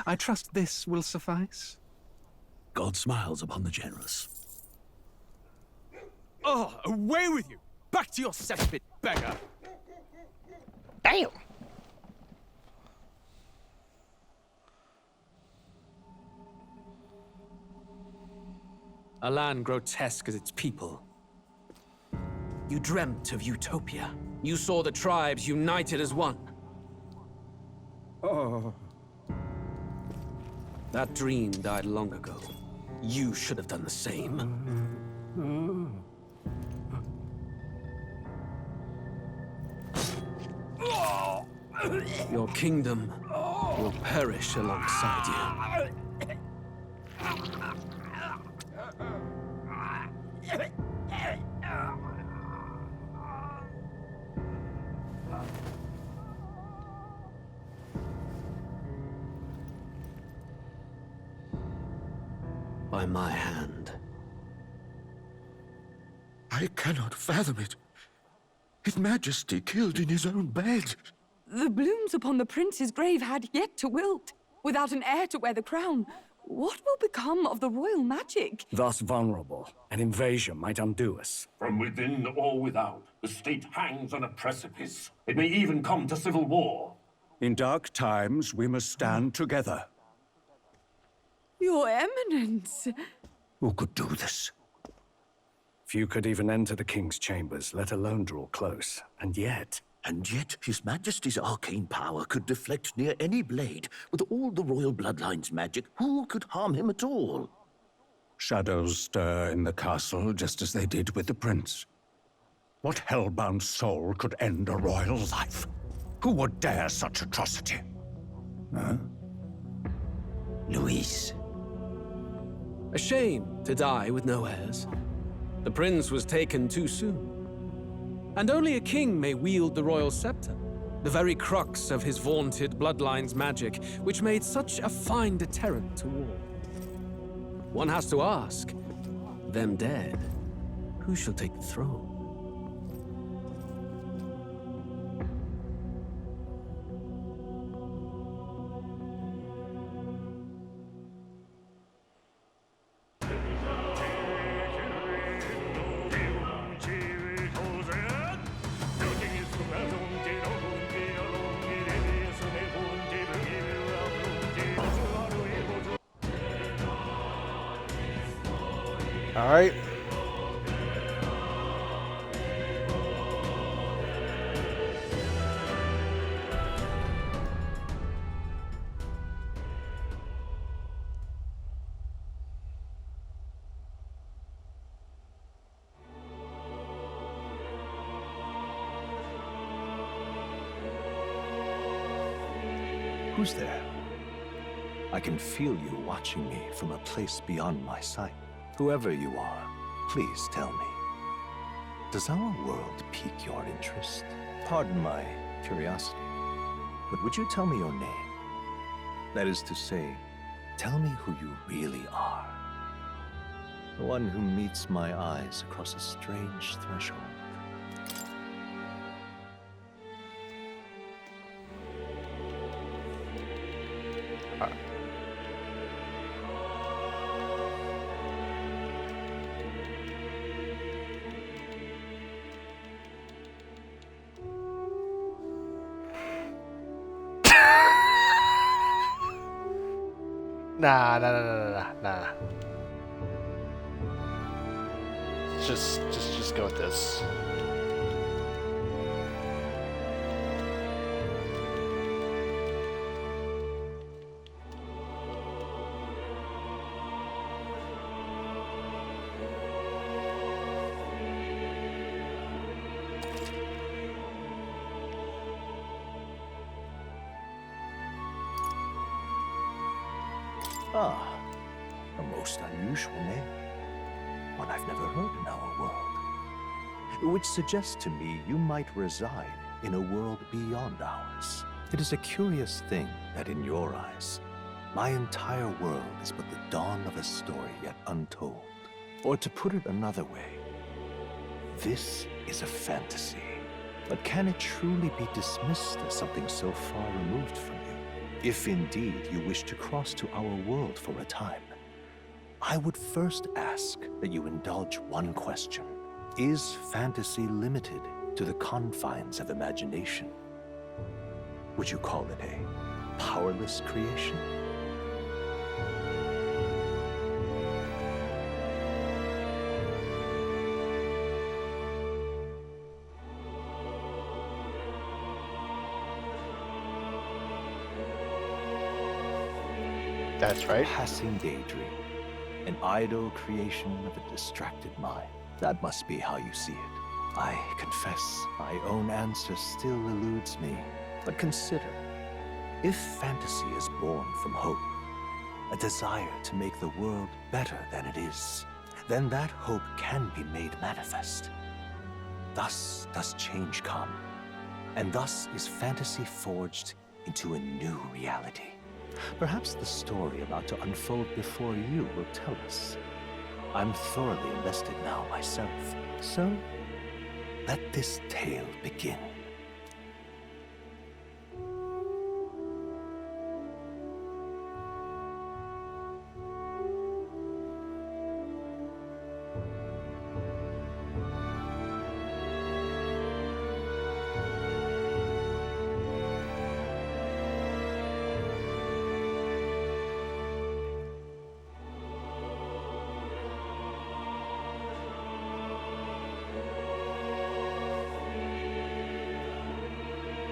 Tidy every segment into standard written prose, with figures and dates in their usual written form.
I trust this will suffice. God smiles upon the generous. Oh, away with you! Back to your cesspit, beggar! Damn! A land grotesque as its people. You dreamt of utopia. You saw the tribes united as one. Oh. That dream died long ago. You should have done the same. Your kingdom will perish alongside you. By my hand. I cannot fathom it. His Majesty killed in his own bed. The blooms upon the prince's grave had yet to wilt. Without an heir to wear the crown, what will become of the royal magic? Thus vulnerable, an invasion might undo us. From within or without, the state hangs on a precipice. It may even come to civil war. In dark times, we must stand together. Your Eminence! Who could do this? Few could even enter the king's chambers, let alone draw close. And yet, His Majesty's arcane power could deflect near any blade. With all the royal bloodline's magic, who could harm him at all? Shadows stir in the castle, just as they did with the prince. What hellbound soul could end a royal life? Who would dare such atrocity? Huh? Luis. A shame to die with no heirs. The prince was taken too soon. And only a king may wield the royal scepter, the very crux of his vaunted bloodline's magic, which made such a fine deterrent to war. One has to ask, them dead, who shall take the throne? All right. Who's there? I can feel you watching me from a place beyond my sight. Whoever you are, please tell me. Does our world pique your interest? Pardon my curiosity, but would you tell me your name? That is to say, tell me who you really are. The one who meets my eyes across a strange threshold. Nah. Just go with this. Ah, a most unusual name. One I've never heard in our world. Which suggests to me you might reside in a world beyond ours. It is a curious thing that in your eyes, my entire world is but the dawn of a story yet untold. Or to put it another way, this is a fantasy. But can it truly be dismissed as something so far removed from you? If indeed you wish to cross to our world for a time, I would first ask that you indulge one question. Is fantasy limited to the confines of imagination? Would you call it a powerless creation? That's right. Passing daydream, an idle creation of a distracted mind. That must be how you see it. I confess, my own answer still eludes me. But consider, if fantasy is born from hope, a desire to make the world better than it is, then that hope can be made manifest. Thus does change come, and thus is fantasy forged into a new reality. Perhaps the story about to unfold before you will tell us. I'm thoroughly invested now myself, so let this tale begin.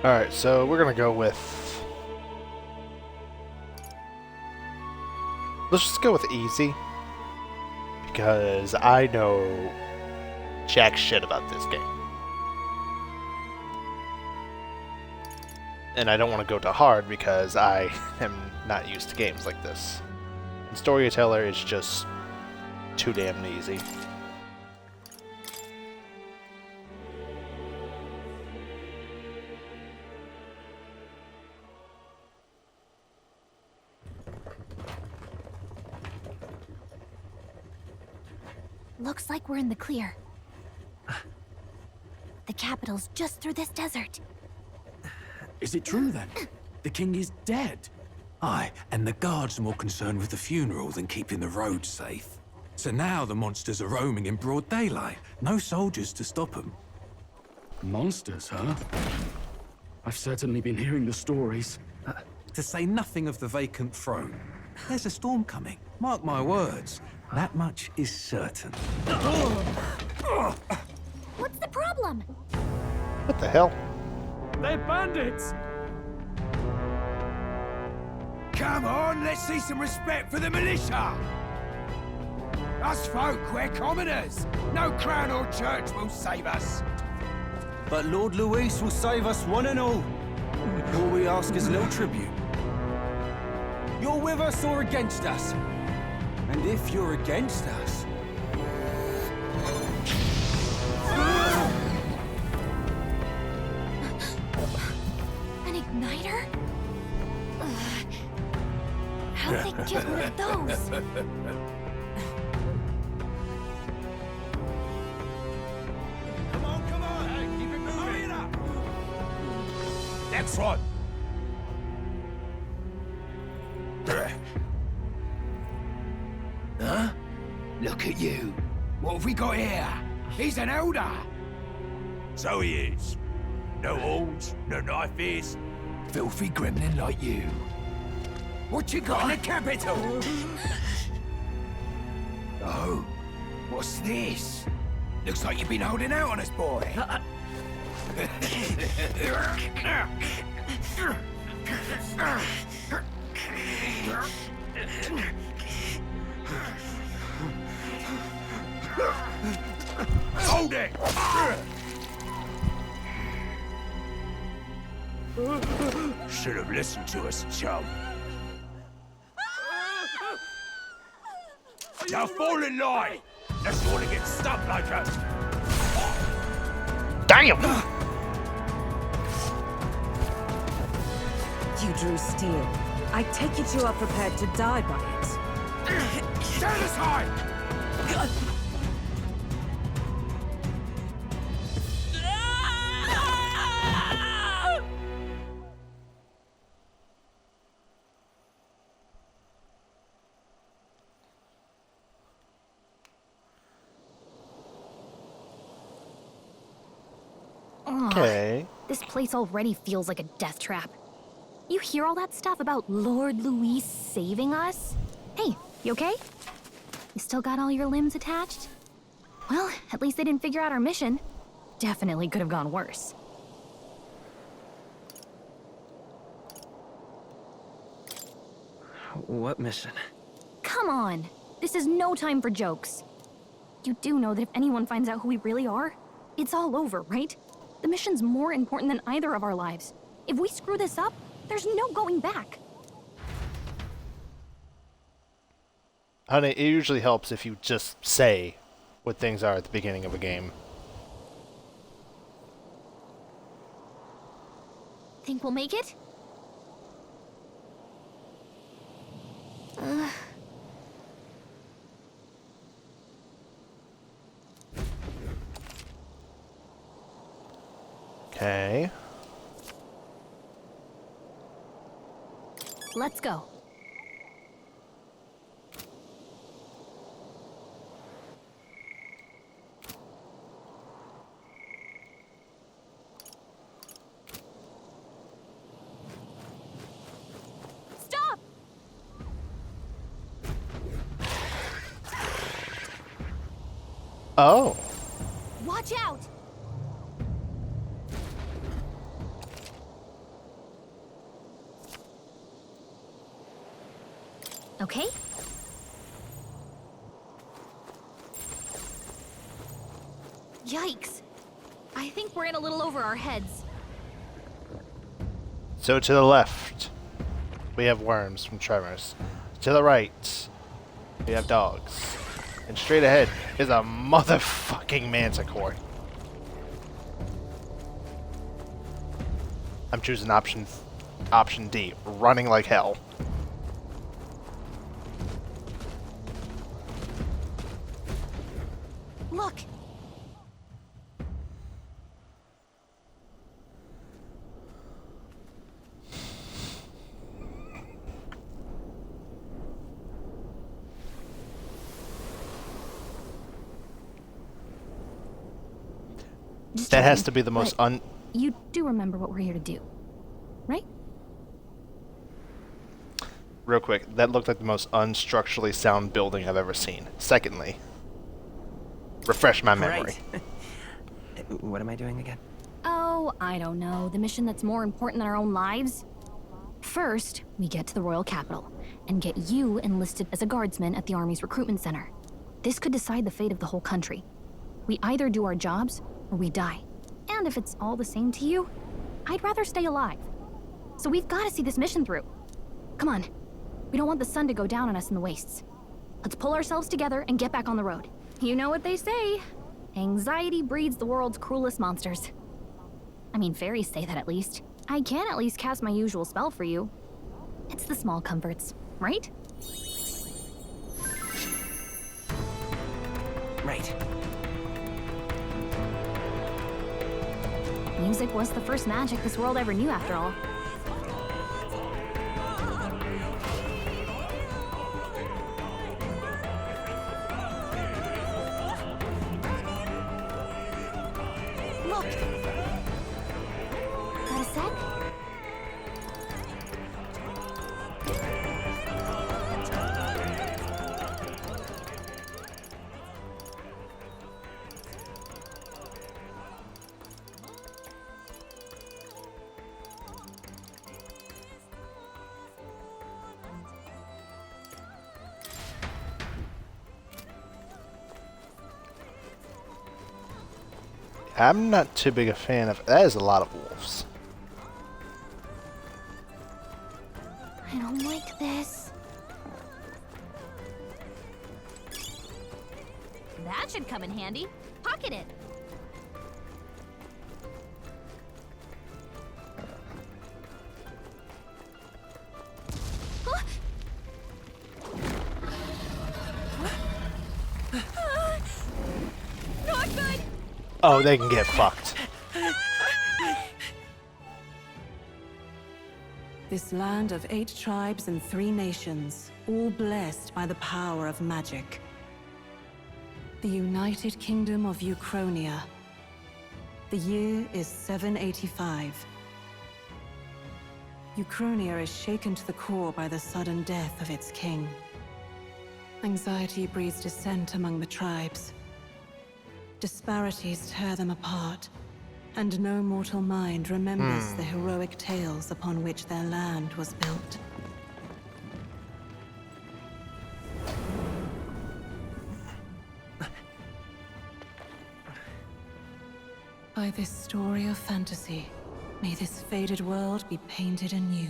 Alright, so we're gonna go with... Let's just go with easy. Because I know jack shit about this game. And I don't want to go to hard because I am not used to games like this. And Storyteller is just too damn easy. Looks like we're in the clear. The capital's just through this desert. Is it true then? The king is dead? Aye, and the guards are more concerned with the funeral than keeping the roads safe. So now the monsters are roaming in broad daylight. No soldiers to stop them. Monsters, huh? I've certainly been hearing the stories. To say nothing of the vacant throne. There's a storm coming. Mark my words. That much is certain. What's the problem? What the hell? They're bandits! Come on, let's see some respect for the militia! Us folk, we're commoners. No crown or church will save us. But Lord Luis will save us one and all. All we ask is a little tribute. You're with us or against us? And if you're against us... An igniter? How'd they get one of those? Come on, hey, keep it moving. Hurry it up. Next one. Huh? Look at you. What have we got here? He's an elder. So he is. No horns, no knife ears. Filthy gremlin like you. What you got in the capital? Oh, what's this? Looks like you've been holding out on us, boy. Hold it! Should have listened to us, chum. Now fall in line! Unless you want to get stuck like us. Damn! You drew steel. I take it you are prepared to die by it. Stand aside! Okay. This place already feels like a death trap. You hear all that stuff about Lord Louis saving us? Hey, you okay? You still got all your limbs attached? Well, at least they didn't figure out our mission. Definitely could have gone worse. What mission? Come on! This is no time for jokes. You do know that if anyone finds out who we really are, it's all over, right? The mission's more important than either of our lives. If we screw this up, there's no going back. Honey, it usually helps if you just say what things are at the beginning of a game. Think we'll make it? Okay. Let's go. Stop! Oh. Watch out! Okay? Yikes. I think we're in a little over our heads. So to the left, we have worms from Tremors. To the right, we have dogs. And straight ahead is a motherfucking manticore. I'm choosing option D, running like hell. Look! That has to be the most You do remember what we're here to do, right? Real quick, that looked like the most unstructurally sound building I've ever seen. Secondly, refresh my memory. Right. What am I doing again? Oh, I don't know. The mission that's more important than our own lives? First, we get to the royal capital and get you enlisted as a guardsman at the army's recruitment center. This could decide the fate of the whole country. We either do our jobs or we die. And if it's all the same to you, I'd rather stay alive. So we've got to see this mission through. Come on. We don't want the sun to go down on us in the wastes. Let's pull ourselves together and get back on the road. You know what they say. Anxiety breeds the world's cruelest monsters. I mean, fairies say that at least. I can at least cast my usual spell for you. It's the small comforts, right? Right. Music was the first magic this world ever knew, after all. Look! Got a sec? I'm not too big a fan of... That is a lot of wolves. I don't like this. That should come in handy. Pocket it. Not good. Oh, they can get fucked. This land of 8 tribes and 3 nations, all blessed by the power of magic. The United Kingdom of Uchronia. The year is 785. Uchronia is shaken to the core by the sudden death of its king. Anxiety breeds dissent among the tribes. Disparities tear them apart, and no mortal mind remembers the heroic tales upon which their land was built. By this story of fantasy, may this faded world be painted anew.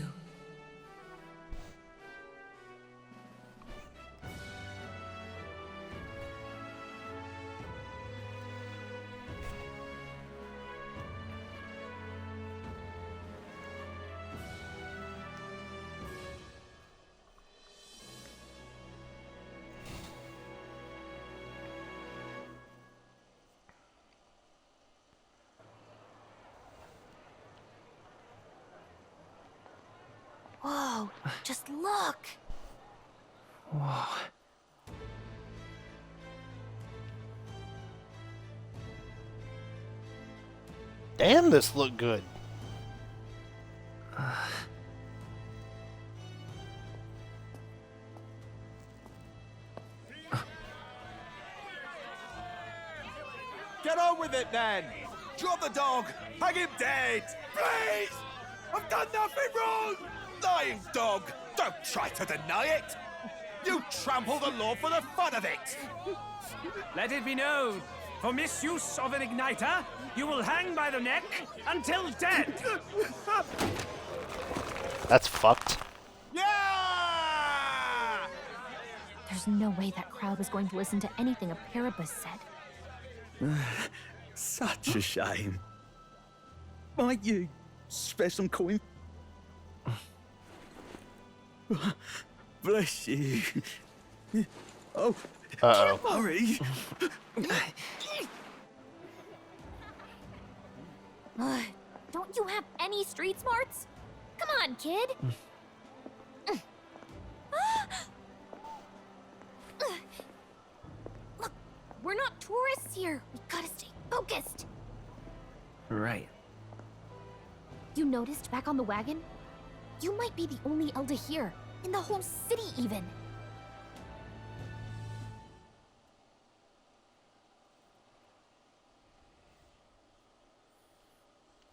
Whoa, just look! Whoa. Damn, this looked good. Get on with it, then! Drop the dog! Hang him dead! Please! I've done nothing wrong! Lying dog! Don't try to deny it! You trample the law for the fun of it! Let it be known, for misuse of an igniter, you will hang by the neck until dead! That's fucked. Yeah! There's no way that crowd was going to listen to anything a Paribus said. Such a shame. Might you spare some coin? Bless you. Oh, uh-oh. Hurry. Don't you have any street smarts? Come on, kid. Look, we're not tourists here. We gotta stay focused. Right. You noticed back on the wagon? You might be the only Elder here, in the whole city even.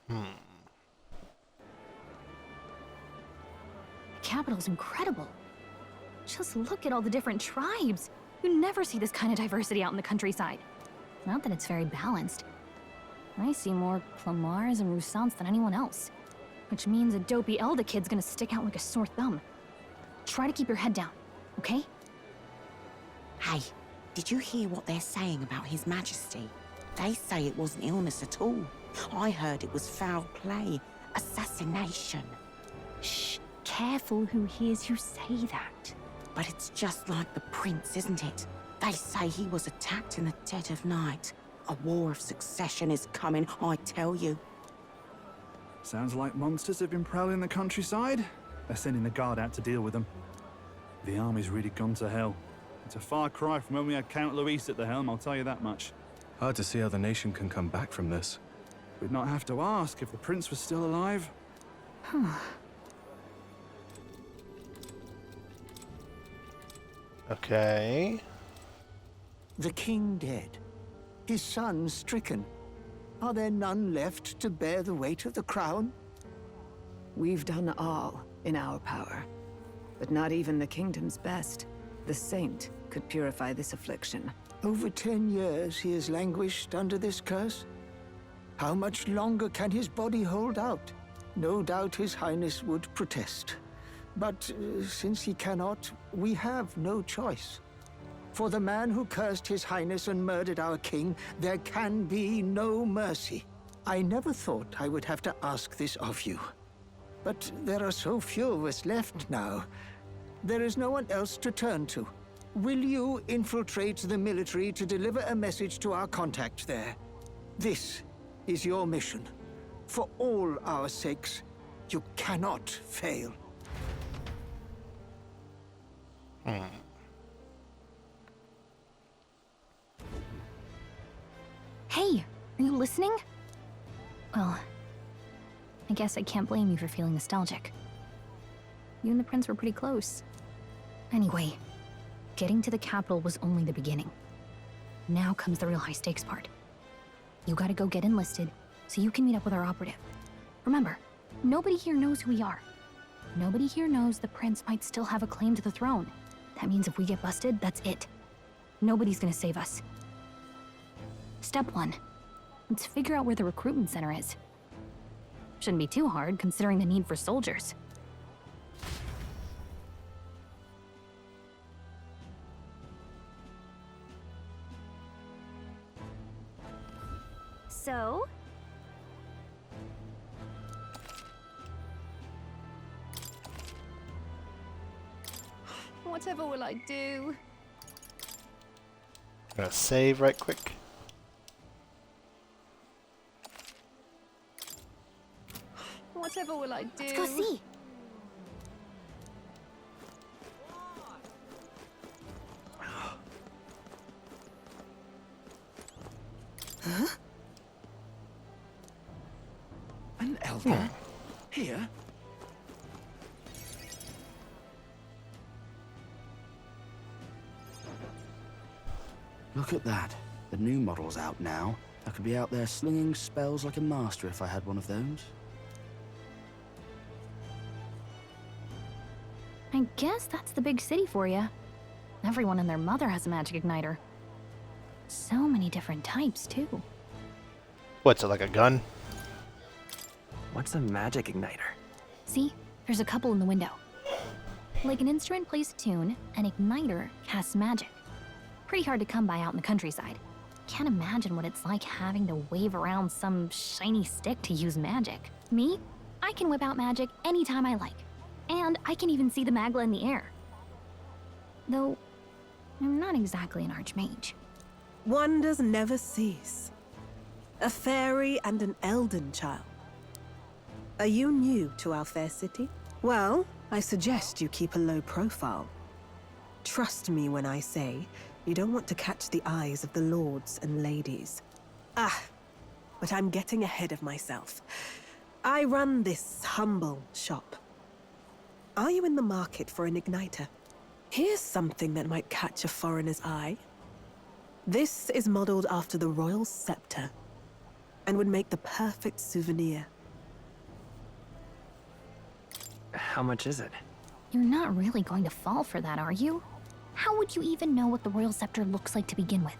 The capital's incredible. Just look at all the different tribes. You never see this kind of diversity out in the countryside. Not that it's very balanced. I see more Clamars and Roussants than anyone else. Which means a dopey Elder kid's gonna stick out like a sore thumb. Try to keep your head down, okay? Hey, did you hear what they're saying about His Majesty? They say it wasn't illness at all. I heard it was foul play, assassination. Shh, careful who hears you say that. But it's just like the prince, isn't it? They say he was attacked in the dead of night. A war of succession is coming, I tell you. Sounds like monsters have been prowling the countryside. They're sending the guard out to deal with them. The army's really gone to hell. It's a far cry from when we had Count Luis at the helm, I'll tell you that much. Hard to see how the nation can come back from this. We'd not have to ask if the prince was still alive. Okay. The king dead. His son stricken. Are there none left to bear the weight of the crown? We've done all in our power, but not even the kingdom's best. The saint could purify this affliction. Over 10 years he has languished under this curse. How much longer can his body hold out? No doubt his highness would protest. But since he cannot, we have no choice. For the man who cursed his highness and murdered our king, there can be no mercy. I never thought I would have to ask this of you. But there are so few of us left now. There is no one else to turn to. Will you infiltrate the military to deliver a message to our contact there? This is your mission. For all our sakes, you cannot fail. Hey, are you listening? Well, I guess I can't blame you for feeling nostalgic. You and the prince were pretty close. Anyway, getting to the capital was only the beginning. Now comes the real high-stakes part. You gotta go get enlisted so you can meet up with our operative. Remember, nobody here knows who we are. Nobody here knows the prince might still have a claim to the throne. That means if we get busted, that's it. Nobody's gonna save us. Step 1. Let's figure out where the recruitment center is. Shouldn't be too hard, considering the need for soldiers. So? Whatever will I do? I'm gonna save right quick. Whatever will I do? Let's go see. Huh? An elder? Here? Look at that. The new model's out now. I could be out there slinging spells like a master if I had one of those. I guess that's the big city for you. Everyone and their mother has a magic igniter. So many different types, too. What's it, like a gun? What's a magic igniter? See? There's a couple in the window. Like an instrument plays a tune, an igniter casts magic. Pretty hard to come by out in the countryside. Can't imagine what it's like having to wave around some shiny stick to use magic. Me? I can whip out magic anytime I like. And I can even see the magla in the air. Though, I'm not exactly an archmage. Wonders never cease. A fairy and an elden child. Are you new to our fair city? Well, I suggest you keep a low profile. Trust me when I say you don't want to catch the eyes of the lords and ladies. But I'm getting ahead of myself. I run this humble shop. Are you in the market for an igniter? Here's something that might catch a foreigner's eye. This is modeled after the royal scepter and would make the perfect souvenir. How much is it? You're not really going to fall for that, are you? How would you even know what the royal scepter looks like to begin with?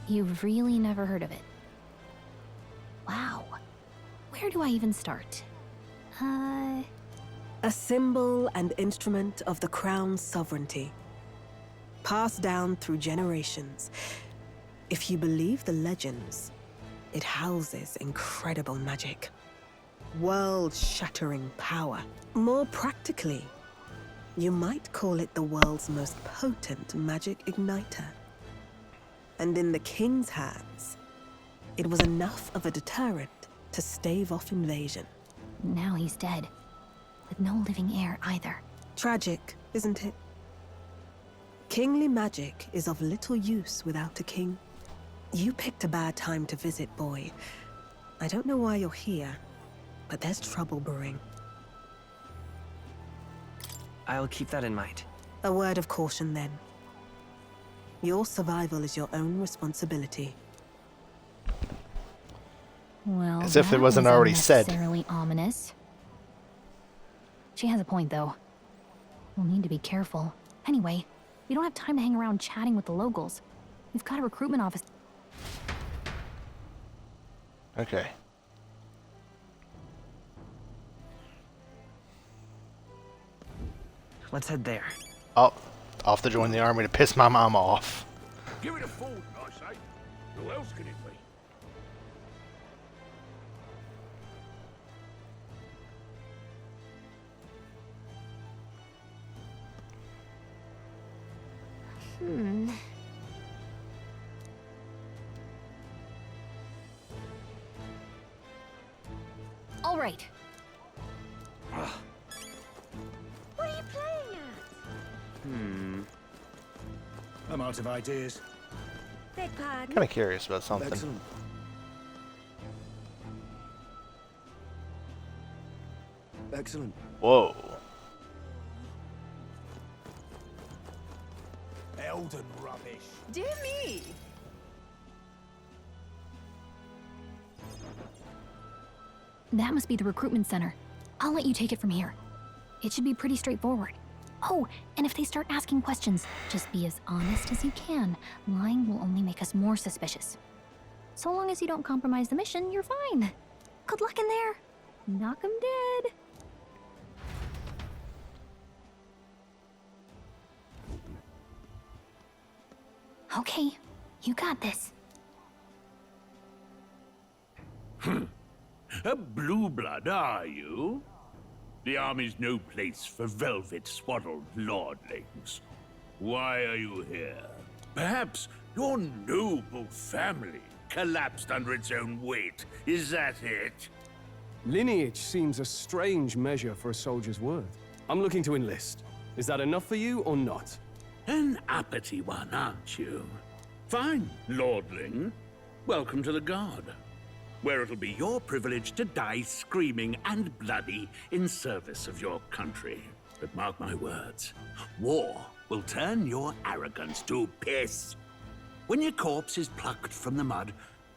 You've really never heard of it. Wow. Where do I even start? A symbol and instrument of the crown's sovereignty. Passed down through generations. If you believe the legends, it houses incredible magic. World-shattering power. More practically, you might call it the world's most potent magic igniter. And in the king's hands, it was enough of a deterrent to stave off invasion. Now he's dead. With no living heir either. Tragic, isn't it? Kingly magic is of little use without a king. You picked a bad time to visit, boy. I don't know why you're here, but there's trouble brewing. I'll keep that in mind. A word of caution, then. Your survival is your own responsibility. Well, as if it that wasn't already said. Necessarily ominous. She has a point, though. We'll need to be careful. Anyway, we don't have time to hang around chatting with the locals. We've got a recruitment office. Okay. Let's head there. Oh, off to join the army to piss my mom off. Give it a fold, I say. Who else can it be? All right. What are you playing at? I'm out of ideas. Beg pardon? Kind of curious about something. Excellent. Excellent. Whoa. Elden rubbish. Dear me! That must be the recruitment center. I'll let you take it from here. It should be pretty straightforward. Oh, and if they start asking questions, just be as honest as you can. Lying will only make us more suspicious. So long as you don't compromise the mission, you're fine. Good luck in there. Knock 'em dead. Okay, you got this. A blue blood, are you? The army's no place for velvet-swaddled lordlings. Why are you here? Perhaps your noble family collapsed under its own weight. Is that it? Lineage seems a strange measure for a soldier's worth. I'm looking to enlist. Is that enough for you or not? An uppity one, aren't you? Fine, lordling. Welcome to the Guard, where it'll be your privilege to die screaming and bloody in service of your country. But mark my words, war will turn your arrogance to piss. When your corpse is plucked from the mud,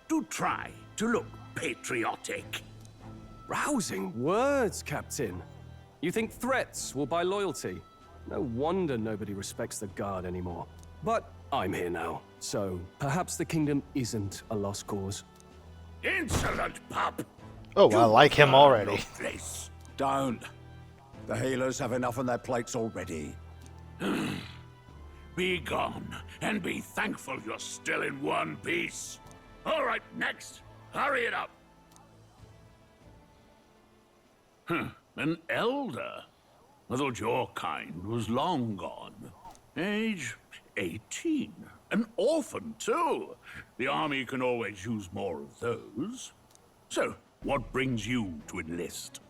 do try to look patriotic. Rousing words, Captain. You think threats will buy loyalty? No wonder nobody respects the Guard anymore. But I'm here now, so perhaps the kingdom isn't a lost cause. Insolent pup! Oh, I like him already. Don't. The healers have enough on their plates already. Be gone, and be thankful you're still in one piece. All right, next. Hurry it up. An elder? I thought your kind was long gone. Age 18. An orphan, too. The army can always use more of those. So, what brings you to enlist?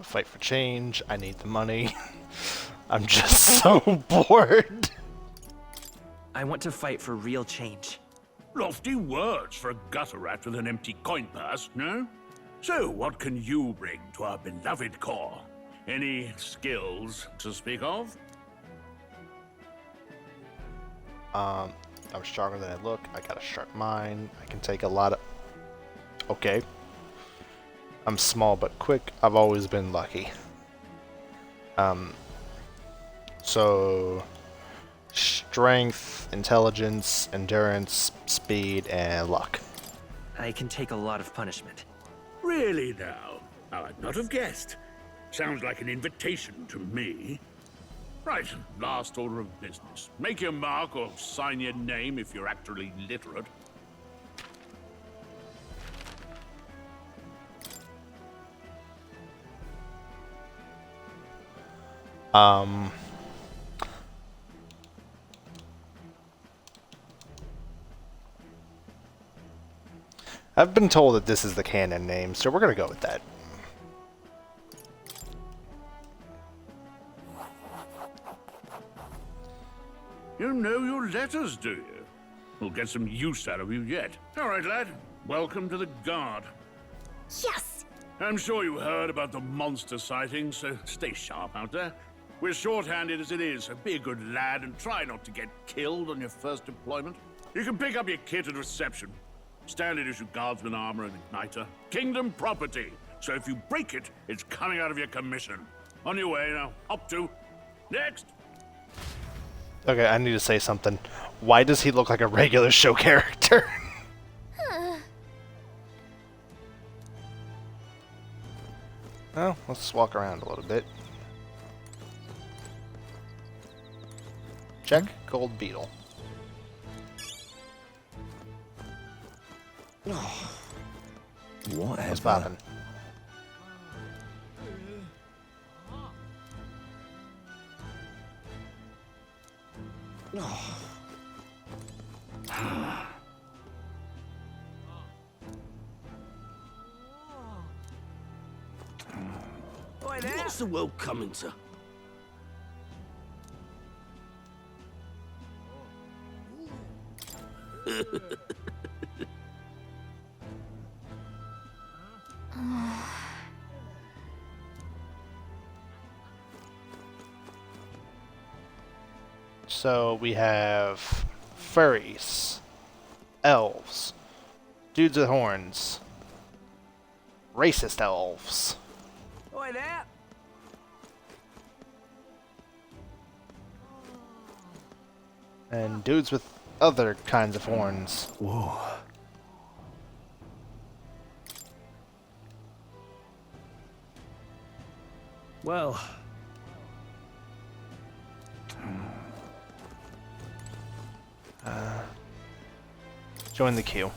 Fight for change. I need the money. I'm just so bored. I want to fight for real change. Lofty words for a gutter rat with an empty coin purse, no? So, what can you bring to our beloved corps? Any skills to speak of? I'm stronger than I look. I got a sharp mind. I can take a lot of... Okay. I'm small but quick. I've always been lucky. So... Strength, intelligence, endurance, speed, and luck. I can take a lot of punishment. Really now? I'd not have guessed. Sounds like an invitation to me. Right, last order of business. Make your mark or sign your name if you're actually literate. I've been told that this is the canon name, so we're gonna go with that. You know your letters, do you? We'll get some use out of you yet. All right, lad. Welcome to the Guard. Yes! I'm sure you heard about the monster sightings, so stay sharp out there. We're short-handed as it is, so be a good lad and try not to get killed on your first deployment. You can pick up your kit at reception. Standard issue guardsman armor and igniter. Kingdom property. So if you break it, it's coming out of your commission. On your way now. Up to. Next. Okay, I need to say something. Why does he look like a regular show character? Well, let's walk around a little bit. Check. Gold beetle. Whatever. What's poppin'? What's the world coming to? So we have furries, elves, dudes with horns, racist elves, Oi there! and dudes with other kinds of horns. Whoa. Well, Join the queue.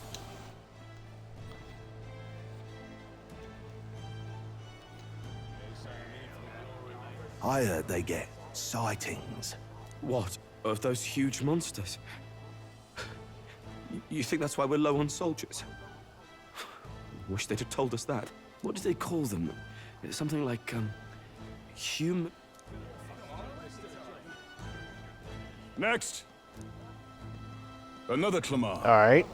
I heard they get sightings. what? Of those huge monsters? You think that's why we're low on soldiers? Wish they'd have told us that. What do they call them? Something like, human... Next! Another Clamar. Alright.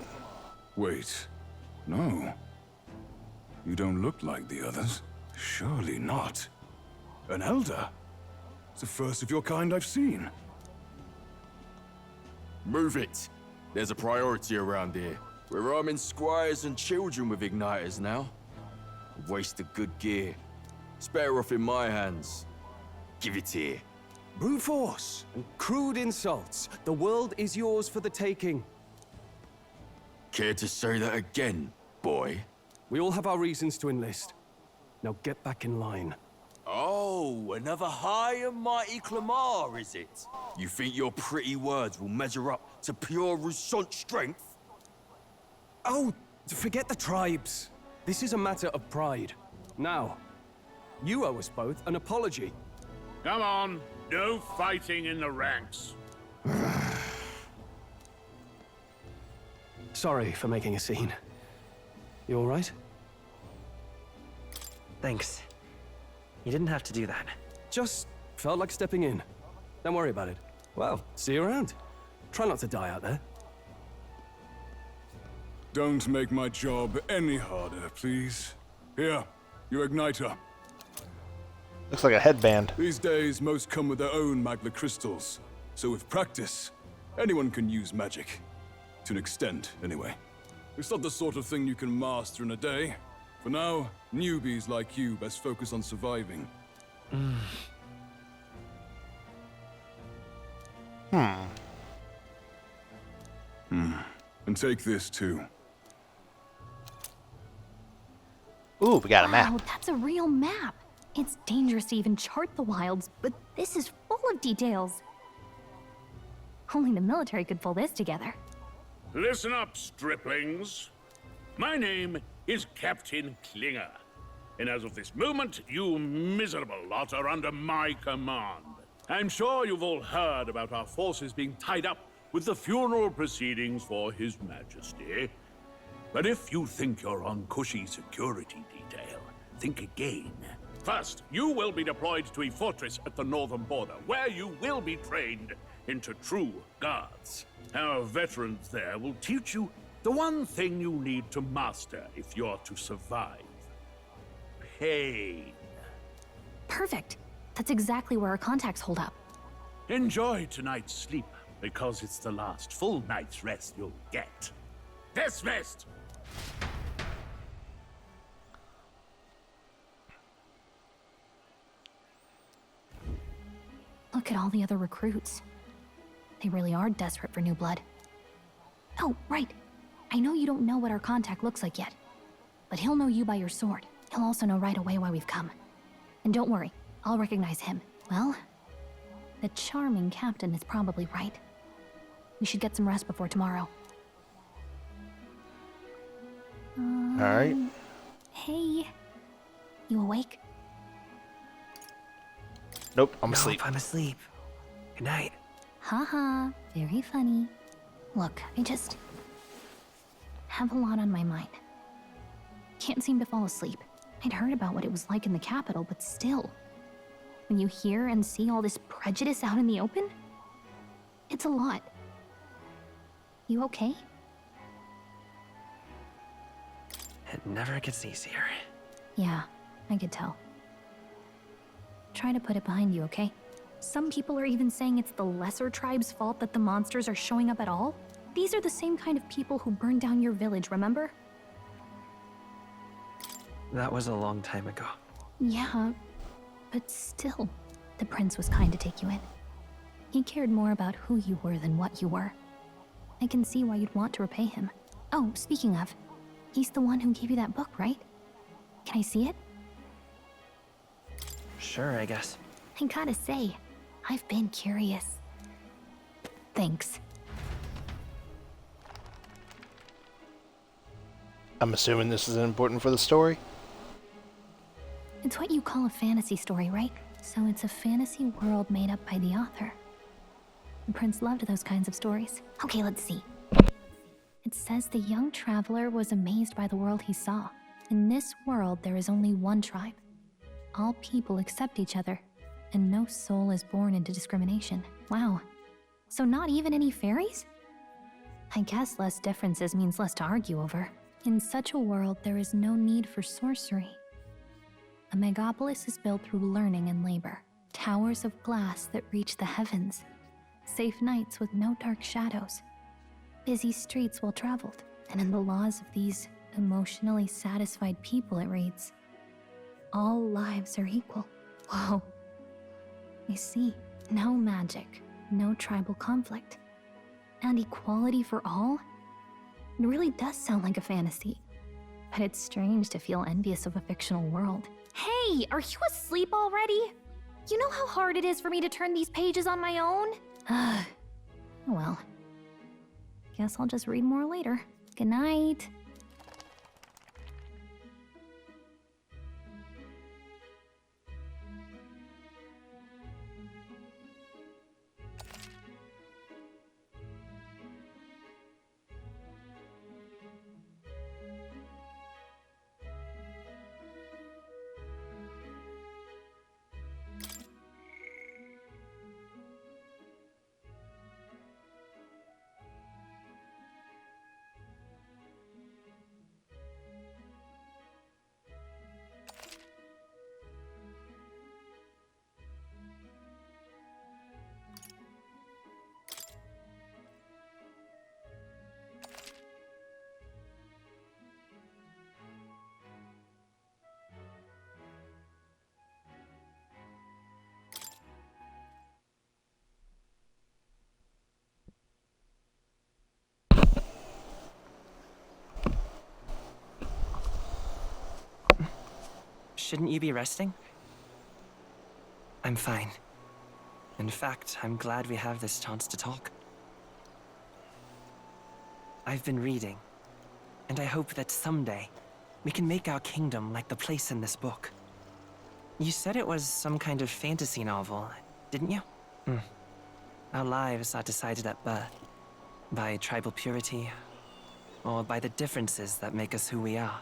Wait. No. You don't look like the others. Surely not. An elder? It's the first of your kind I've seen. Move it. There's a priority around here. We're arming squires and children with igniters now. A waste of good gear. It's better off in my hands. Give it here. Brute force and crude insults. The world is yours for the taking. Care to say that again, boy? We all have our reasons to enlist. Now get back in line. Oh, another high and mighty Clamar, is it? You think your pretty words will measure up to pure Roussant strength? Oh, forget the tribes. This is a matter of pride. Now, you owe us both an apology. Come on, no fighting in the ranks. Sorry for making a scene. You all right? Thanks. You didn't have to do that. Just felt like stepping in. Don't worry about it. Well, see you around. Try not to die out there. Don't make my job any harder, please. Here, your igniter. Looks like a headband. These days, most come with their own magna crystals. So with practice, anyone can use magic. To an extent, anyway. It's not the sort of thing you can master in a day. For now, newbies like you best focus on surviving. And take this, too. Ooh, we got a map. Wow, that's a real map. It's dangerous to even chart the wilds, but this is full of details. Only the military could pull this together. Listen up, striplings. My name is Captain Klinger, and as of this moment, you miserable lot are under my command. I'm sure you've all heard about our forces being tied up with the funeral proceedings for His Majesty. But if you think you're on cushy security detail, think again. First, you will be deployed to a fortress at the northern border, where you will be trained into true guards. Our veterans there will teach you the one thing you need to master if you're to survive. Pain. Perfect. That's exactly where our contacts hold up. Enjoy tonight's sleep, because it's the last full night's rest you'll get. Dismissed! Look at all the other recruits. They really are desperate for new blood. Oh, right. I know you don't know what our contact looks like yet, but he'll know you by your sword. He'll also know right away why we've come. And don't worry, I'll recognize him. Well, the charming captain is probably right. We should get some rest before tomorrow. Alright. Hey. You awake? Nope, I'm asleep. I'm asleep. Good night. Haha, very funny. Look, I just have a lot on my mind. Can't seem to fall asleep. I'd heard about what it was like in the capital, but still. When you hear and see all this prejudice out in the open, it's a lot. You okay? It never gets easier. Yeah, I could tell. Try to put it behind you, okay? Some people are even saying it's the lesser tribe's fault that the monsters are showing up at all. These are the same kind of people who burned down your village, remember? That was a long time ago. Yeah, but still, the prince was kind to take you in. He cared more about who you were than what you were. I can see why you'd want to repay him. Oh, speaking of, he's the one who gave you that book, right? Can I see it? Sure, I guess. I gotta say, I've been curious. Thanks. I'm assuming this is important for the story? It's what you call a fantasy story, right? So it's a fantasy world made up by the author. The prince loved those kinds of stories. Okay, let's see. It says the young traveler was amazed by the world he saw. In this world, there is only one tribe. All people accept each other, and no soul is born into discrimination. Wow. So not even any fairies? I guess less differences means less to argue over. In such a world, there is no need for sorcery. A megapolis is built through learning and labor. Towers of glass that reach the heavens. Safe nights with no dark shadows. Busy streets well traveled. And in the laws of these emotionally satisfied people, it reads, all lives are equal. Whoa. I see. No magic, no tribal conflict. And equality for all? It really does sound like a fantasy. But it's strange to feel envious of a fictional world. Hey, are you asleep already? You know how hard it is for me to turn these pages on my own? Oh well. Guess I'll just read more later. Good night. Shouldn't you be resting? I'm fine. In fact, I'm glad we have this chance to talk. I've been reading, and I hope that someday we can make our kingdom like the place in this book. You said it was some kind of fantasy novel, didn't you? Our lives are decided at birth, by tribal purity, or by the differences that make us who we are.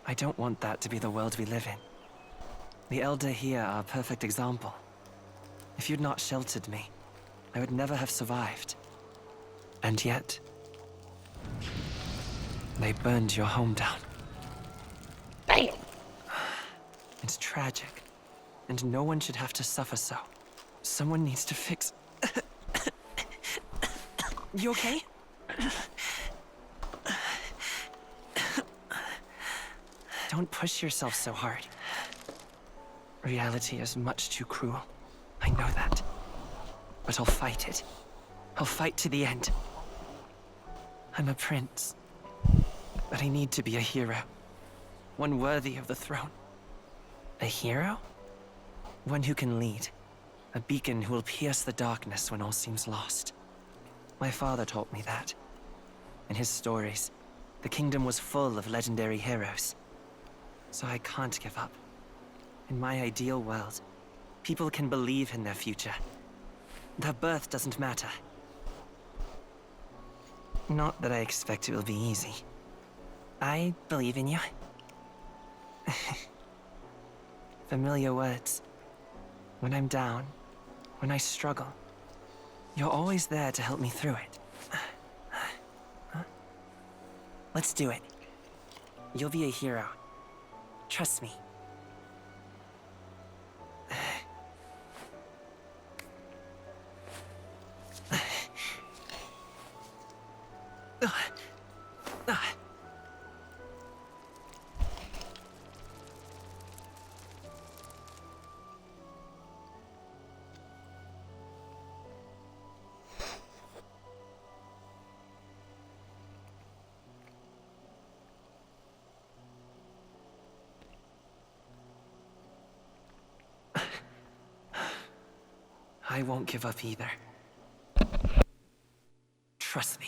I don't want that to be the world we live in. The Elder here are a perfect example. If you'd not sheltered me, I would never have survived. And yet, they burned your home down. Damn! It's tragic, and no one should have to suffer so. Someone needs to fix... You okay? Don't push yourself so hard. Reality is much too cruel. I know that. But I'll fight it. I'll fight to the end. I'm a prince. But I need to be a hero. One worthy of the throne. A hero? One who can lead. A beacon who will pierce the darkness when all seems lost. My father taught me that. In his stories, the kingdom was full of legendary heroes. So I can't give up. In my ideal world, people can believe in their future. Their birth doesn't matter. Not that I expect it will be easy. I believe in you. Familiar words. When I'm down, when I struggle, you're always there to help me through it. Let's do it. You'll be a hero. Trust me. I won't give up either. Trust me.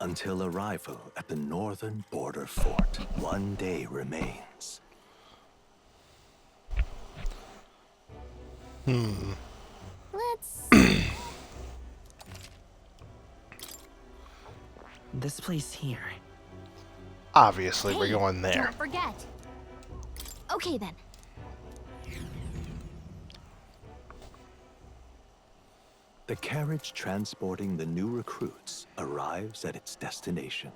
Until arrival at the northern border fort, 1 day remains. Let's... This place here. Obviously, we're Hey, going there. Don't forget. Okay then. The carriage transporting the new recruits arrives at its destination.